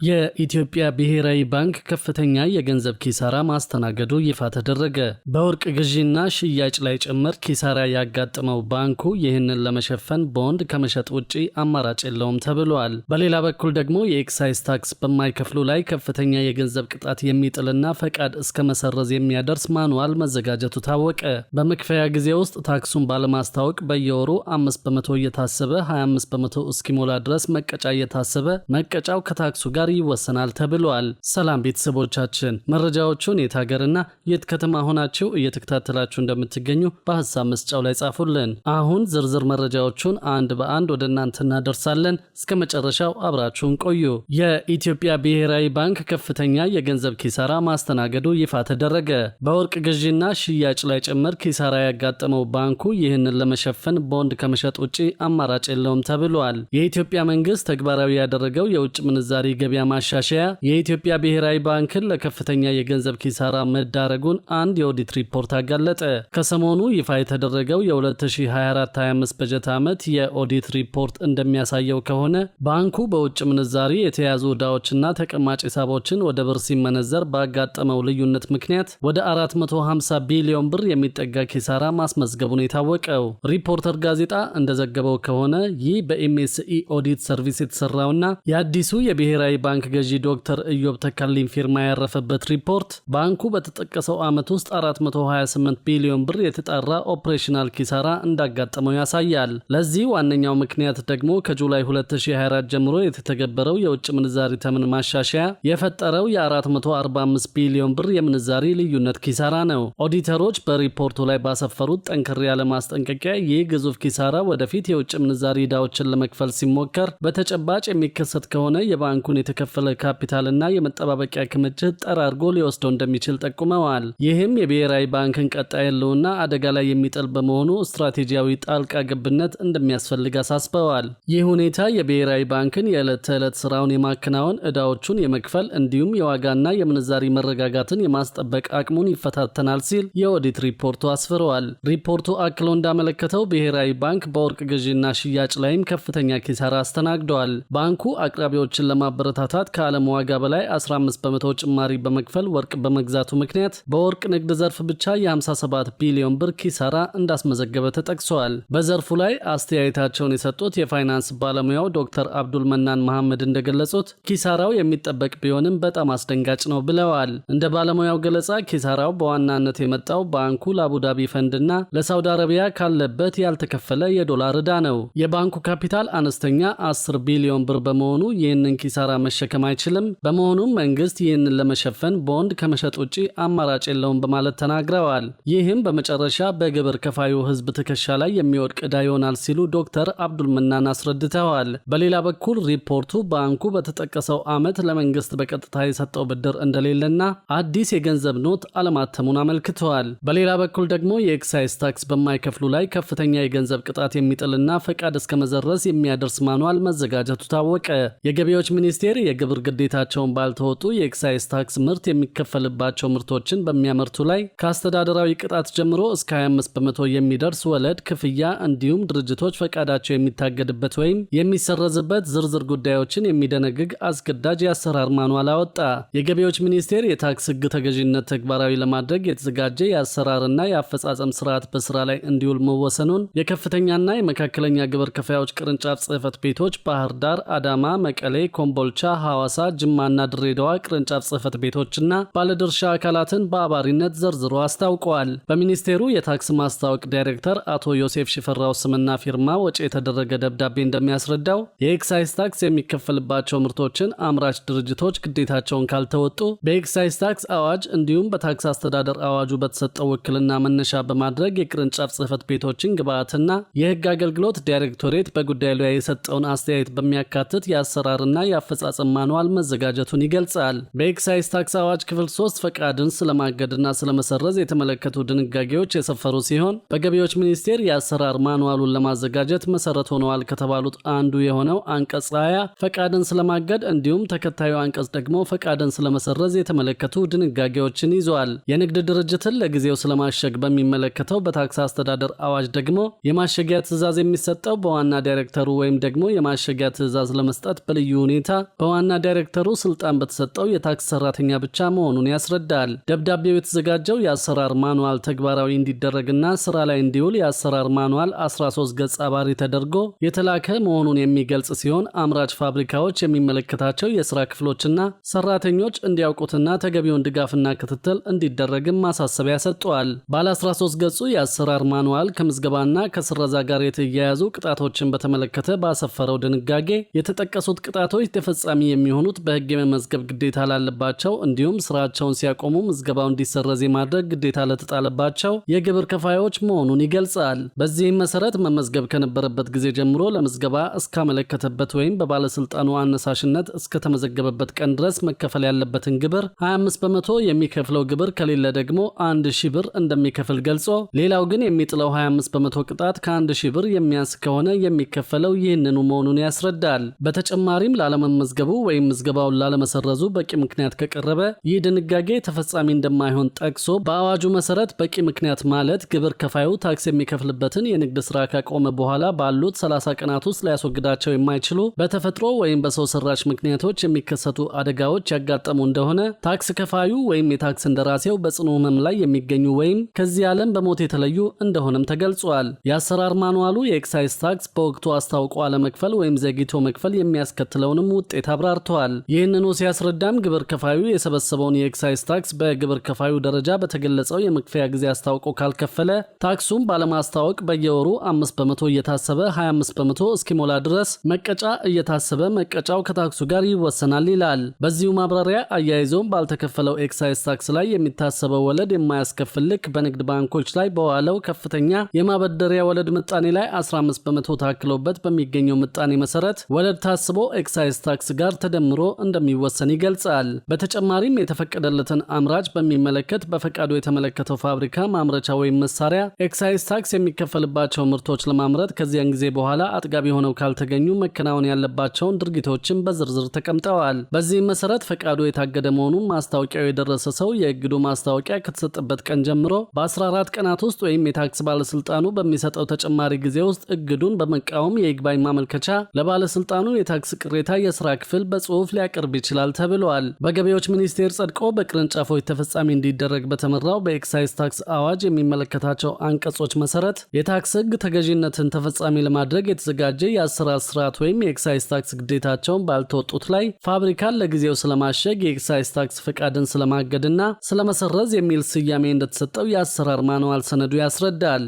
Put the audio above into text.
የኢትዮጵያ ብሔራዊ ባንክ ከፍተኛ የገንዘብ ኪሳራ ማስተናገዱ ይፋ ተደረገ። በወርቅ ግዢና ሽያጭ ላይ ጭምር ኪሳራ ያጋጠመው ባንኩ ይህንን ለመሸፈን ቦንድ ከመሸጥ ውጪ አማራጭ የለውም ተብሏል። በሌላ በኩል ደግሞ የኤክሳይዝ ታክስ በማይከፍሉ ላይ ከፍተኛ የገንዘብ ቅጣት የሚጥልና ፈቃድ እስከ መሰረዝ የሚያደርስ ማኑዋል መዘጋጀቱ ታወቀ። በመክፈያ ጊዜ ውስጥ ታክሱን ባለማስታወቅ በየወሩ 5% እየታሰበ 25% እስኪሞላ ድረስ መቀጫ እየታሰበ መቀጫው ከታክሱ ጋር ይወሰናል ተብሏል። ሰላም ቤተሰቦቻችን፣ መረጃዎቹን የት ሀገርና የት ከተማ ሆናችሁ እየተከታተላችሁ እንደምትገኙ በሐሳብ መስጫው ላይ ጻፉልን። አሁን ዝርዝር መረጃዎቹን አንድ በአንድ ወደ እናንተ እናደርሳለን። እስከ መጨረሻው አብራችሁን ቆዩ። የኢትዮጵያ ብሔራዊ ባንክ ከፍተኛ የገንዘብ ኪሳራ ማስተናገዱ ይፋ ተደረገ። በወርቅ ግዢና ሽያጭ ላይ ጭምር ኪሳራ ያጋጠመው ባንኩ ይህንን ለመሸፈን ቦንድ ከመሸጥ ውጪ አማራጭ የለውም ተብሏል። የኢትዮጵያ መንግስት ተግባራዊ ያደረገው የውጭ ምንዛሪ ገበያ ማሻሻያ የኢትዮጵያ ብሔራዊ ባንክን ለከፍተኛ የገንዘብ ኪሳራ መዳረጉን አንድ የኦዲት ሪፖርት አጋለጠ። ከሰሞኑ ይፋ የተደረገው የ2024-25 በጀት ዓመት የኦዲት ሪፖርት እንደሚያሳየው ከሆነ ባንኩ በውጭ ምንዛሪ የተያዙ ዕዳዎችና ተቀማጭ ሂሳቦችን ወደ ብር ሲመነዘር ባጋጠመው ልዩነት ምክንያት ወደ 450 ቢሊዮን ብር የሚጠጋ ኪሳራ ማስመዝገቡን የታወቀው። ሪፖርተር ጋዜጣ እንደዘገበው ከሆነ ይህ በኤምኤስኢ ኦዲት ሰርቪስ የተሰራውና የአዲሱ የብሔራዊ ባንክ ገዢ ዶክተር ኢዮብ ተካልኝ ፊርማ ያረፈበት ሪፖርት ባንኩ በተጠቀሰው ዓመት ውስጥ 428 ቢሊዮን ብር የተጣራ ኦፕሬሽናል ኪሳራ እንዳጋጠመው ያሳያል። ለዚህ ዋነኛው ምክንያት ደግሞ ከጁላይ 2024 ጀምሮ የተተገበረው የውጭ ምንዛሪ ተመን ማሻሻያ የፈጠረው የ445 ቢሊዮን ብር የምንዛሪ ልዩነት ኪሳራ ነው። ኦዲተሮች በሪፖርቱ ላይ ባሰፈሩት ጠንከር ያለ ማስጠንቀቂያ ይህ ግዙፍ ኪሳራ ወደፊት የውጭ ምንዛሪ ዕዳዎችን ለመክፈል ሲሞከር በተጨባጭ የሚከሰት ከሆነ የባንኩን የተከፈለ ካፒታልና የመጠባበቂያ ክምችት ጠራርጎ ሊወስደው እንደሚችል ጠቁመዋል። ይህም የብሔራዊ ባንክን ቀጣይ ያለውና አደጋ ላይ የሚጥል በመሆኑ ስትራቴጂያዊ ጣልቃ ገብነት እንደሚያስፈልግ አሳስበዋል። ይህ ሁኔታ የብሔራዊ ባንክን የዕለት ተዕለት ስራውን የማከናወን ዕዳዎቹን የመክፈል እንዲሁም የዋጋና የምንዛሪ መረጋጋትን የማስጠበቅ አቅሙን ይፈታተናል ሲል የኦዲት ሪፖርቱ አስፍረዋል። ሪፖርቱ አክሎ እንዳመለከተው ብሔራዊ ባንክ በወርቅ ግዢና ሽያጭ ላይም ከፍተኛ ኪሳራ አስተናግደዋል። ባንኩ አቅራቢዎችን ለማበረታታት ከዓለም ዋጋ በላይ 15% ጭማሪ በመክፈል ወርቅ በመግዛቱ ምክንያት በወርቅ ንግድ ዘርፍ ብቻ የ57 ቢሊዮን ብር ኪሳራ እንዳስመዘገበ ተጠቅሷል። በዘርፉ ላይ አስተያየታቸውን የሰጡት የፋይናንስ ባለሙያው ዶክተር አብዱል መናን መሐመድ እንደገለጹት ኪሳራው የሚጠበቅ ቢሆንም በጣም አስደንጋጭ ነው ብለዋል። እንደ ባለሙያው ገለጻ ኪሳራው በዋናነት የመጣው ባንኩ ለአቡዳቢ ፈንድና ለሳውዲ አረቢያ ካለበት ያልተከፈለ የዶላር ዕዳ ነው። የባንኩ ካፒታል አነስተኛ 10 ቢሊዮን ብር በመሆኑ ይህንን ኪሳራ መሸከም አይችልም። በመሆኑም መንግስት ይህንን ለመሸፈን ቦንድ ከመሸጥ ውጪ አማራጭ የለውም በማለት ተናግረዋል። ይህም በመጨረሻ በግብር ከፋዩ ህዝብ ትከሻ ላይ የሚወድቅ ዕዳ ይሆናል ሲሉ ዶክተር አብዱል መናን አስረድተዋል። በሌላ በኩል ሪፖርቱ ባንኩ በተጠቀሰው ዓመት ለመንግስት በቀጥታ የሰጠው ብድር እንደሌለና አዲስ የገንዘብ ኖት አለማተሙን አመልክተዋል። በሌላ በኩል ደግሞ የኤክሳይዝ ታክስ በማይከፍሉ ላይ ከፍተኛ የገንዘብ ቅጣት የሚጥልና ፈቃድ እስከ መዘረዝ የሚያደርስ ማኑዋል መዘጋጀቱ ታወቀ። የገቢዎች ሚኒስቴር የግብር ግዴታቸውን ባልተወጡ የኤክሳይዝ ታክስ ምርት የሚከፈልባቸው ምርቶችን በሚያመርቱ ላይ ከአስተዳደራዊ ቅጣት ጀምሮ እስከ 25% የሚደርስ ወለድ ክፍያ እንዲሁም ድርጅቶች ፈቃዳቸው የሚታገድበት ወይም የሚሰረዝበት ዝርዝር ጉዳዮችን የሚደነግግ አስገዳጅ የአሰራር ማኑዋል አወጣ። የገቢዎች ሚኒስቴር የታክስ ሕግ ተገዥነት ተግባራዊ ለማድረግ የተዘጋጀ የአሰራርና የአፈጻጸም ስርዓት በስራ ላይ እንዲውል መወሰኑን የከፍተኛና የመካከለኛ ግብር ከፋዮች ቅርንጫፍ ጽሕፈት ቤቶች ባህር ዳር፣ አዳማ፣ መቀሌ፣ ኮምቦልቻ፣ ሐዋሳ፣ ጅማና ድሬዳዋ ቅርንጫፍ ጽሕፈት ቤቶችና ባለድርሻ አካላትን በአባሪነት ዘርዝሮ አስታውቀዋል። በሚኒስቴሩ የታክስ ማስታወቅ ዳይሬክተር አቶ ዮሴፍ ሽፈራው ስምና ፊርማ ወጪ የተደረገ ደብዳቤ እንደሚያስረዳው የኤክሳይዝ ታክስ የሚከፈልባቸው ምርቶችን አምራች ድርጅቶች ግዴታቸውን ካልተወጡ በኤክሳይዝ ታክስ አዋጅ እንዲሁም በታክስ አስተዳደር አዋጁ በተሰጠው ውክልና መነሻ በማድረግ የቅርንጫፍ ጽሕፈት ቤቶችን ግብዓትና የሕግ አገልግሎት ዳይሬክቶሬት በጉዳዩ ላይ የሰጠውን አስተያየት በሚያካትት የአሰራርና የአፈጻጸም ማኑዋል መዘጋጀቱን ይገልጻል። በኤክሳይዝ ታክስ አዋጅ ክፍል 3 ፈቃድን ስለማገድና ስለመሰረዝ የተመለከቱ ድንጋጌዎች የሰፈሩ ሲሆን በገቢዎች ሚኒስቴር የአሰራር ማኑዋሉን ለማዘጋጀት መሰረት ሆነዋል ከተባሉት አንዱ የሆነው አንቀጽ 20 ፈቃድን ስለማገድ እንዲሁም ተከታዩ አንቀጽ ደግሞ ፈቃድን ስለመሰረዝ የተመለከቱ ድንጋጌዎችን ይዟል። የንግድ ድርጅትን ለጊዜው ስለማሸግ በሚመለከተው በታክስ አስተዳደር አዋጅ ደግሞ የማሸጊያ ትዕዛዝ የሚሰጠው በዋና ዳይሬክተሩ ወይም ደግሞ የማሸጊያ ትዕዛዝ ለመስጠት በልዩ ሁኔታ ለዋና ዳይሬክተሩ ስልጣን በተሰጠው የታክስ ሰራተኛ ብቻ መሆኑን ያስረዳል። ደብዳቤው የተዘጋጀው የአሰራር ማኑዋል ተግባራዊ እንዲደረግና ስራ ላይ እንዲውል የአሰራር ማኑዋል 13 ገጽ አባሪ ተደርጎ የተላከ መሆኑን የሚገልጽ ሲሆን አምራች ፋብሪካዎች የሚመለከታቸው የስራ ክፍሎችና ሰራተኞች እንዲያውቁትና ተገቢውን ድጋፍና ክትትል እንዲደረግም ማሳሰቢያ ሰጥቷል። ባለ 13 ገጹ የአሰራር ማኑዋል ከምዝገባና ከስረዛ ጋር የተያያዙ ቅጣቶችን በተመለከተ ባሰፈረው ድንጋጌ የተጠቀሱት ቅጣቶች ተፈጻሚ የሚሆኑት በሕግ የመመዝገብ ግዴታ ላለባቸው እንዲሁም ስራቸውን ሲያቆሙ ምዝገባው እንዲሰረዝ የማድረግ ግዴታ ለተጣለባቸው የግብር ከፋዮች መሆኑን ይገልጻል። በዚህም መሰረት መመዝገብ ከነበረበት ጊዜ ጀምሮ ለምዝገባ እስካመለከተበት ወይም በባለስልጣኑ አነሳሽነት እስከተመዘገበበት ቀን ድረስ መከፈል ያለበትን ግብር 25 በመቶ የሚከፍለው ግብር ከሌለ ደግሞ 1000 ብር እንደሚከፍል ገልጾ ሌላው ግን የሚጥለው 25 በመቶ ቅጣት ከ1000 ብር የሚያንስ ከሆነ የሚከፈለው ይህንኑ መሆኑን ያስረዳል። በተጨማሪም ላለመመዝገቡ ወይም ምዝገባውን ላለመሰረዙ በቂ ምክንያት ከቀረበ ይህ ድንጋጌ ተፈጻሚ እንደማይሆን ጠቅሶ በአዋጁ መሰረት በቂ ምክንያት ማለት ግብር ከፋዩ ታክስ የሚከፍልበትን የንግድ ስራ ካቆመ በኋላ ባሉት 30 ቀናት ውስጥ ሊያስወግዳቸው የማይችሉ በተፈጥሮ ወይም በሰው ሰራሽ ምክንያቶች የሚከሰቱ አደጋዎች ያጋጠሙ እንደሆነ ታክስ ከፋዩ ወይም የታክስ እንደራሴው በጽኑ ህመም ላይ የሚገኙ ወይም ከዚህ ዓለም በሞት የተለዩ እንደሆነም ተገልጿል። የአሰራር ማኑዋሉ የኤክሳይዝ ታክስ በወቅቱ አስታውቆ አለመክፈል ወይም ዘግይቶ መክፈል የሚያስከትለውንም ውጤት አብራርተዋል። ይህንኑ ሲያስረዳም ግብር ከፋዩ የሰበሰበውን የኤክሳይዝ ታክስ በግብር ከፋዩ ደረጃ በተገለጸው የመክፈያ ጊዜ አስታውቆ ካልከፈለ ታክሱም ባለማስታወቅ በየወሩ 5 በመቶ እየታሰበ 25 በመቶ እስኪሞላ ድረስ መቀጫ እየታሰበ መቀጫው ከታክሱ ጋር ይወሰናል ይላል። በዚሁ ማብራሪያ አያይዞም ባልተከፈለው ኤክሳይዝ ታክስ ላይ የሚታሰበው ወለድ የማያስከፍል ልክ በንግድ ባንኮች ላይ በዋለው ከፍተኛ የማበደሪያ ወለድ ምጣኔ ላይ 15 በመቶ ታክሎበት በሚገኘው ምጣኔ መሰረት ወለድ ታስቦ ኤክሳይዝ ታክስ ጋር ተደምሮ እንደሚወሰን ይገልጻል። በተጨማሪም የተፈቀደለትን አምራች በሚመለከት በፈቃዱ የተመለከተው ፋብሪካ ማምረቻ ወይም መሳሪያ ኤክሳይዝ ታክስ የሚከፈልባቸው ምርቶች ለማምረት ከዚያን ጊዜ በኋላ አጥጋቢ ሆነው ካልተገኙ መከናወን ያለባቸውን ድርጊቶችን በዝርዝር ተቀምጠዋል። በዚህም መሰረት ፈቃዱ የታገደ መሆኑን ማስታወቂያው የደረሰ ሰው የእግዱ ማስታወቂያ ከተሰጠበት ቀን ጀምሮ በ14 ቀናት ውስጥ ወይም የታክስ ባለስልጣኑ በሚሰጠው ተጨማሪ ጊዜ ውስጥ እግዱን በመቃወም የይግባኝ ማመልከቻ ለባለስልጣኑ የታክስ ቅሬታ የስራ ክፍል በጽሁፍ ሊያቀርብ ይችላል ተብሏል። በገቢዎች ሚኒስቴር ጸድቆ በቅርንጫፎች ተፈጻሚ እንዲደረግ በተመራው በኤክሳይዝ ታክስ አዋጅ የሚመለከታቸው አንቀጾች መሰረት የታክስ ህግ ተገዥነትን ተፈጻሚ ለማድረግ የተዘጋጀ የአሰራር ስርዓት ወይም የኤክሳይዝ ታክስ ግዴታቸውን ባልተወጡት ላይ ፋብሪካን ለጊዜው ስለማሸግ የኤክሳይዝ ታክስ ፈቃድን ስለማገድና ስለመሰረዝ የሚል ስያሜ እንደተሰጠው የአሰራር ማኑዋል ሰነዱ ያስረዳል።